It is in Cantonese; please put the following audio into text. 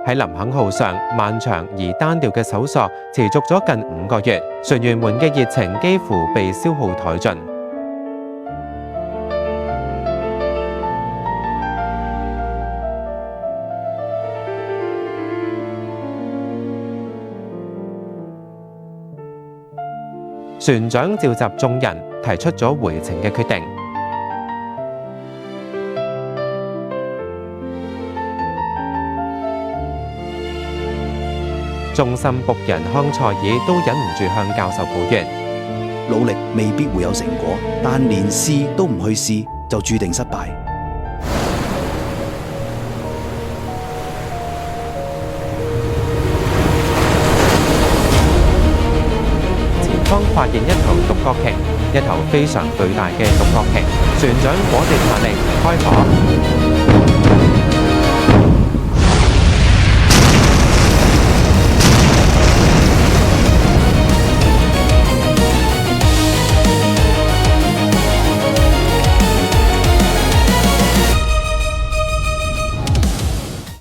喺林肯號上，漫長而單調嘅搜索持續咗近5個月，船員們嘅熱情幾乎被消耗殆盡。船長召集眾人，提出咗回程嘅決定。忠心僕人康塞爾都忍唔住向教授抱怨：努力未必會有成果，但連試都唔去試，就注定失敗。前方發現一頭獨角鯨，一頭非常巨大嘅獨角鯨。船長果斷下令開火。